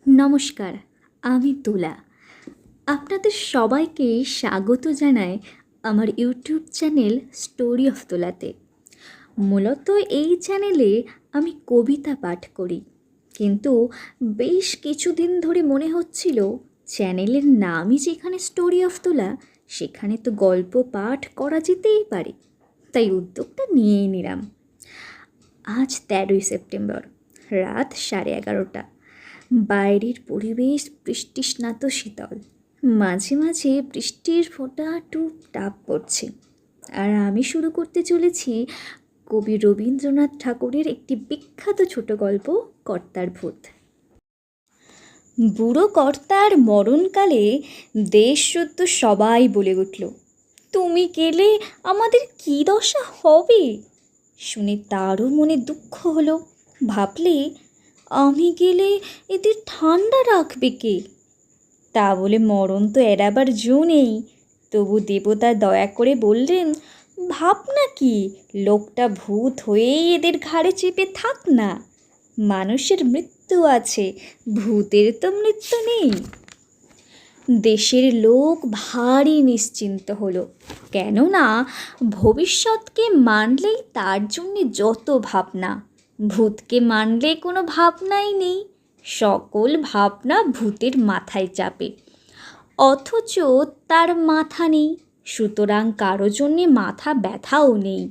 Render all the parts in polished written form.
নমস্কার, আমি তুলা। আপনাদের সবাইকে স্বাগত জানাই আমার ইউটিউব চ্যানেল স্টোরি অফ তুলাতে। মূলত এই চ্যানেলে আমি কবিতা পাঠ করি, কিন্তু বেশ কিছুদিন ধরে মনে হচ্ছিল চ্যানেলের নামই যেখানে স্টোরি অফ তুলা, সেখানে তো গল্প পাঠ করা যেতেই পারে। তাই উদ্যোগটা নিয়েই নিলাম। আজ 13ই সেপ্টেম্বর, রাত 11:30। বাইরের পরিবেশ বৃষ্টিস্নাত শীতল, মাঝে মাঝে বৃষ্টির ফোঁটা টুপ টাপ পড়ছে। আর আমি শুরু করতে চলেছি কবি রবীন্দ্রনাথ ঠাকুরের একটি বিখ্যাত ছোট গল্প, কর্তার ভূত। বুড়ো কর্তার মরণকালে দেশ শুদ্ধ সবাই বলে উঠল, তুমি গেলে আমাদের কী দশা হবে। শুনে তারও মনে দুঃখ হলো। ভাবলে, আমি গেলে এদের ঠান্ডা রাখবে কে? তা বলে মরণ তো এড়াবার জো নেই। তবু দেবতা দয়া করে বললেন, ভাবনা কি, লোকটা ভূত হয়েই এদের ঘাড়ে চেপে থাক না। মানুষের মৃত্যু আছে, ভূতের তো মৃত্যু নেই। দেশের লোক ভারী নিশ্চিন্ত হলো, কেননা ভবিষ্যৎকে মানলেই তার জন্যে যত ভাবনা, ভূতকে মানলে কোনো ভাবনাই নেই। সকল ভাবনা ভূতের মাথায় চাপে, অথচ তার মাথা নেই, সুতরাং কারো জন্যে মাথা ব্যথাও নেই।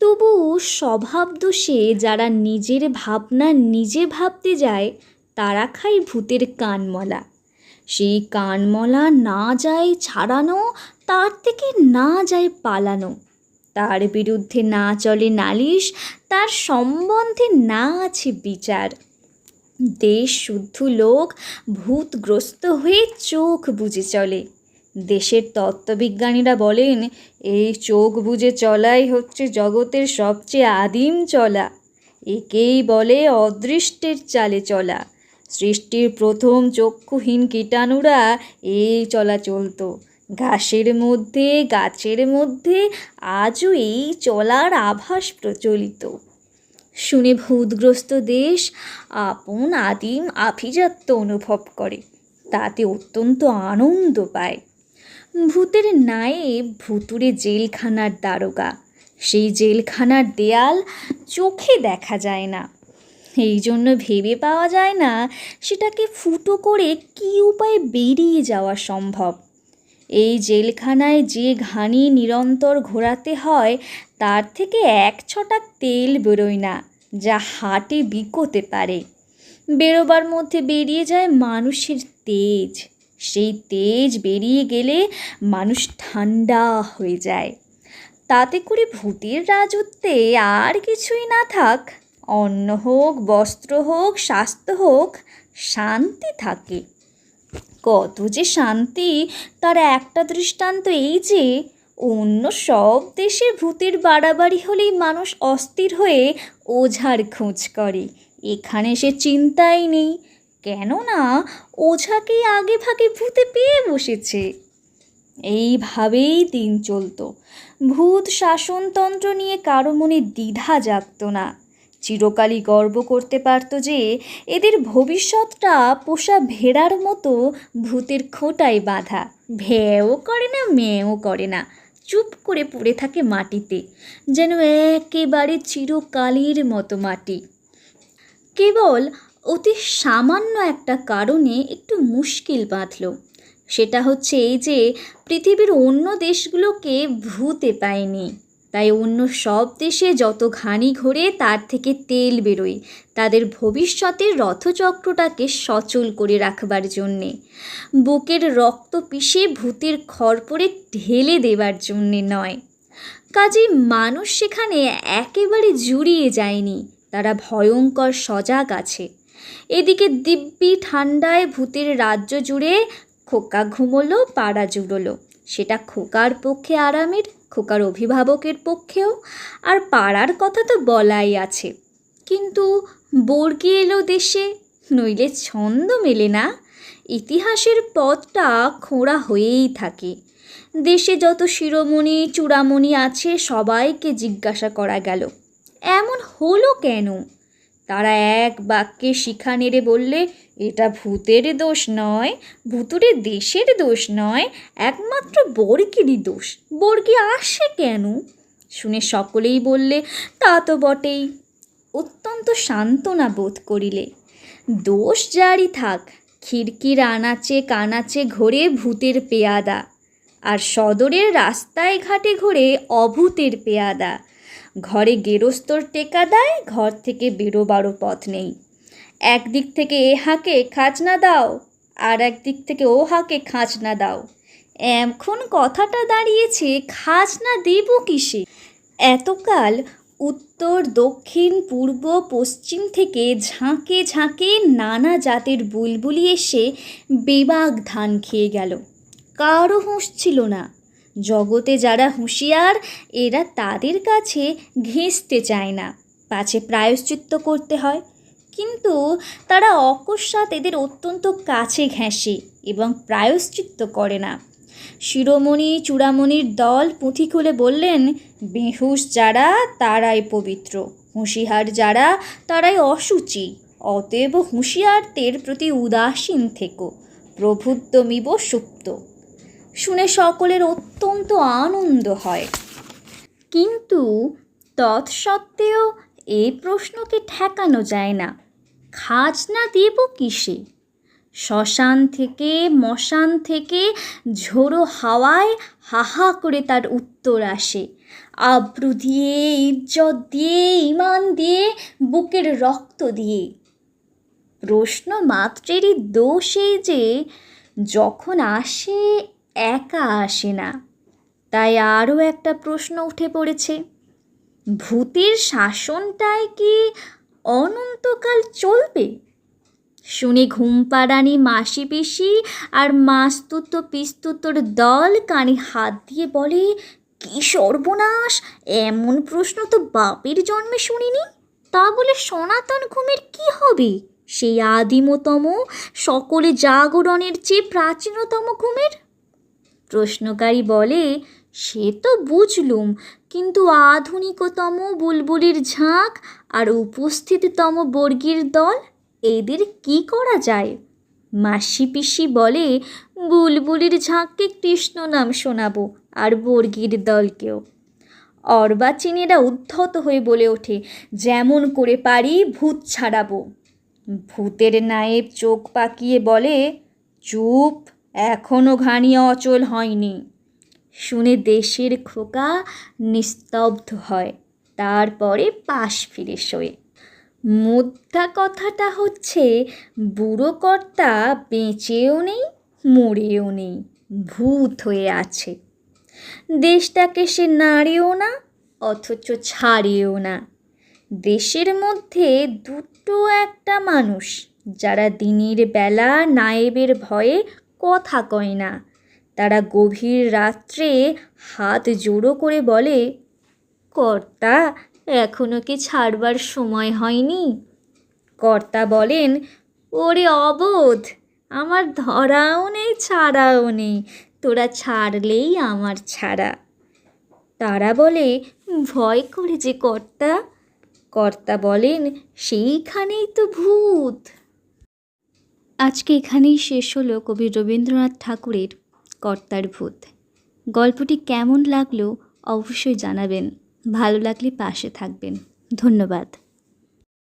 তবু স্বভাব দোষে যারা নিজের ভাবনা নিজে ভাবতে যায়, তারা খায় ভূতের কানমলা। সেই কানমলা না যায় ছাড়ানো, তার থেকে না যায় পালানো। তার বিরুদ্ধে না চলে নালিশ, তার সম্বন্ধে না আছে বিচার। দেশ শুদ্ধ লোক ভূতগ্রস্ত হয়ে চোখ বুজে চলে। দেশের তত্ত্ববিজ্ঞানীরা বলেন, এই চোখ বুজে চলাই হচ্ছে জগতের সবচেয়ে আদিম চলা। একেই বলে অদৃষ্টের চালে চলা। সৃষ্টির প্রথম চক্ষুহীন কীটাণুরা এই চলা চলতো। ঘাসের মধ্যে, গাছের মধ্যে আজও এই চলার আভাস প্রচলিত। শুনে ভূতগ্রস্ত দেশ আপন আদিম আভিজাত্য অনুভব করে, তাতে অত্যন্ত আনন্দ পায়। ভূতের ন্যায়ে ভুতুড়ে জেলখানার দারোগা, সেই জেলখানার দেয়াল চোখে দেখা যায় না, এই জন্য ভেবে পাওয়া যায় না সেটাকে ফুটো করে কী উপায়ে বেরিয়ে যাওয়া সম্ভব। এই জেলখানায় যে ঘানি নিরন্তর ঘোরাতে হয়, তার থেকে এক ছটাক তেল বেরোয় না, যা হাটে বিকোতে পারে। বেরোবার মধ্যে বেরিয়ে যায় মানুষের তেজ। সেই তেজ বেরিয়ে গেলে মানুষ ঠান্ডা হয়ে যায়। তাতে করে ভূতের রাজত্বে আর কিছুই না থাক, অন্ন হোক, বস্ত্র হোক, স্বাস্থ্য হোক, শান্তি থাকে। কত যে শান্তি, তার একটা দৃষ্টান্ত এই যে, অন্য সব দেশে ভূতের বাড়াবাড়ি হলেই মানুষ অস্থির হয়ে ওঝার খোঁজ করে। এখানে সে চিন্তাই নেই, কেননা ওঝাকেই আগে ভাগে ভূতে পেয়ে বসেছে। এইভাবেই দিন চলত। ভূত শাসনতন্ত্র নিয়ে কারো মনে দ্বিধা জাগত না। চিরকালই গর্ব করতে পারত যে এদের ভবিষ্যৎটা পোষা ভেড়ার মতো ভূতের খোঁটায় বাঁধা। ভ্যাও করে না, ম্যাও করে না, চুপ করে পড়ে থাকে মাটিতে, যেন একেবারে চিরকালের মতো মাটি। কেবল অতি সামান্য একটা কারণে একটু মুশকিল বাঁধল। সেটা হচ্ছে এই যে, পৃথিবীর অন্য দেশগুলোকে ভূতে পায়নি। তাই অন্য সব দেশে যত ঘানি ঘোরে তার থেকে তেল বেরোয় তাদের ভবিষ্যতের রথচক্রটাকে সচল করে রাখবার জন্যে, বুকের রক্ত পিষে ভূতের খড়পড়ে ঢেলে দেবার জন্যে নয়। কাজেই মানুষ সেখানে একেবারে জুড়িয়ে যায়নি, তারা ভয়ঙ্কর সজাগ আছে। এদিকে দিব্যি ঠান্ডায় ভূতের রাজ্য জুড়ে খোকা ঘুমোলো, পাড়া জুড়োলো। সেটা খোকার পক্ষে আরামের, খোকার অভিভাবকের পক্ষেও। আর পাড়ার কথা তো বলাই আছে। কিন্তু বর্গি এলো দেশে, নইলে ছন্দ মেলে না। ইতিহাসের পথটা খোঁড়া হয়েই থাকে। দেশে যত শিরোমণি চূড়ামণি আছে সবাইকে জিজ্ঞাসা করা গেল, এমন হলো কেন? তারা এক বাক্যে শিখা নেড়ে বললে, এটা ভূতের দোষ নয়, ভুতুড়ে দেশের দোষ নয়, একমাত্র বর্গিরই দোষ। বর্গি আসে কেন? শুনে সকলেই বললে, তা তো বটেই। অত্যন্ত সান্ত্বনা বোধ করিলে। দোষ জারি থাক, খিড়কির আনাচে কানাচে ঘোরে ভূতের পেয়াদা, আর সদরের রাস্তায় ঘাটে ঘোরে অভূতের পেয়াদা। ঘরে গেরস্তর টেকা দেয়, ঘর থেকে বেরোবারও পথ নেই। একদিক থেকে এ হাঁকে খাজনা দাও, আর একদিক থেকে ও হাঁকে খাজনা দাও। এখন কথাটা দাঁড়িয়েছে খাজনা দেব কিসে? এতকাল উত্তর দক্ষিণ পূর্ব পশ্চিম থেকে ঝাঁকে ঝাঁকে নানা জাতের বুলবুলি এসে বেবাগ ধান খেয়ে গেল। কারও হুঁশ ছিল না। জগতে যারা হুঁশিয়ার, এরা তাদের কাছে ঘেঁষতে চায় না, পাছে প্রায়শ্চিত্ত করতে হয়। কিন্তু তারা অকস্মাৎ এদের অত্যন্ত কাছে ঘেঁষে এবং প্রায়শ্চিত্ত করে না। শিরোমণি চূড়ামণির দল পুঁথি খুলে বললেন, বেহুশ যারা তারাই পবিত্র, হুঁশিয়ার যারা তারাই অশুচি, অতএব হুঁশিয়ারদের প্রতি উদাসীন থেকো, প্রভুত্বমিব সুপ্ত। শুনে সকলের অত্যন্ত আনন্দ হয়। কিন্তু তৎসত্ত্বেও এই প্রশ্নকে ঠেকানো যায় না, খাজনা দেব কিসে? শ্মশান থেকে মশান থেকে ঝোড়ো হাওয়ায় হাহা করে তার উত্তর আসে, আব্রু দিয়ে, ইজ্জত দিয়ে, ইমান দিয়ে, বুকের রক্ত দিয়ে। প্রশ্ন মাত্রেরই দোষ এই যে যখন আসে একা আসে না। তাই আরও একটা প্রশ্ন উঠে পড়েছে, ভূতের শাসনটাই কি অনন্তকাল চলবে? শুনে ঘুমপাড়ানি মাসি পিসি আর মাস্তুত পিস্তুতর দল কানে হাত দিয়ে বলে, কি সর্বনাশ! এমন প্রশ্ন তো বাপের জন্মে শুনিনি। তা বলে সনাতন ঘুমের কি হবে? সেই আদিমতম, সকলে জাগরণের চেয়ে প্রাচীনতম ঘুমের? প্রশ্নকারী বলে, সে তো বুঝলুম, কিন্তু আধুনিকতম বুলবুলির ঝাঁক আর উপস্থিততম বর্গীর দল, এদের কি করা যায়? মাসি পিসি বলে, বুলবুলির ঝাঁককে কৃষ্ণ নাম শোনাবো, আর বর্গীর দলকেও। অর্বাচীনেরা উদ্ধত হয়ে বলে ওঠে, যেমন করে পারি ভূত ছাড়াবো। ভূতের নায়েব চোখ পাকিয়ে বলে, চুপ, এখনও ঘানি অচল হয়নি। শুনে দেশের খোকা নিস্তব্ধ হয়, তারপরে পাশ ফিরে শোয়। মুদ্রা কথাটা হচ্ছে, বুড়ো কর্তা বেঁচেও নেই, মরেও নেই, ভূত হয়ে আছে। দেশটাকে সে নাড়েও না, অথচ ছাড়েও না। দেশের মধ্যে দুটো একটা মানুষ, যারা দিনের বেলা নায়েবের ভয়ে কথা কয় না। তারা গভীর রাত্রে হাত জোড়ো করে বলে, কর্তা, এখনো কি ছাড়বার সময় হয়নি? কর্তা বলেন, ওরে অবোধ, আমার ধরাও নেই ছাড়াও নেই, তোরা ছাড়লেই আমার ছাড়া। তারা বলে, ভয় করে যে কর্তা। কর্তা বলেন, সেইখানেই তো ভূত। আজকে এখানেই শেষ হলো কবি রবীন্দ্রনাথ ঠাকুরের কর্তার ভূত। গল্পটি কেমন লাগলো অবশ্যই জানাবেন। ভালো লাগলে পাশে থাকবেন। ধন্যবাদ।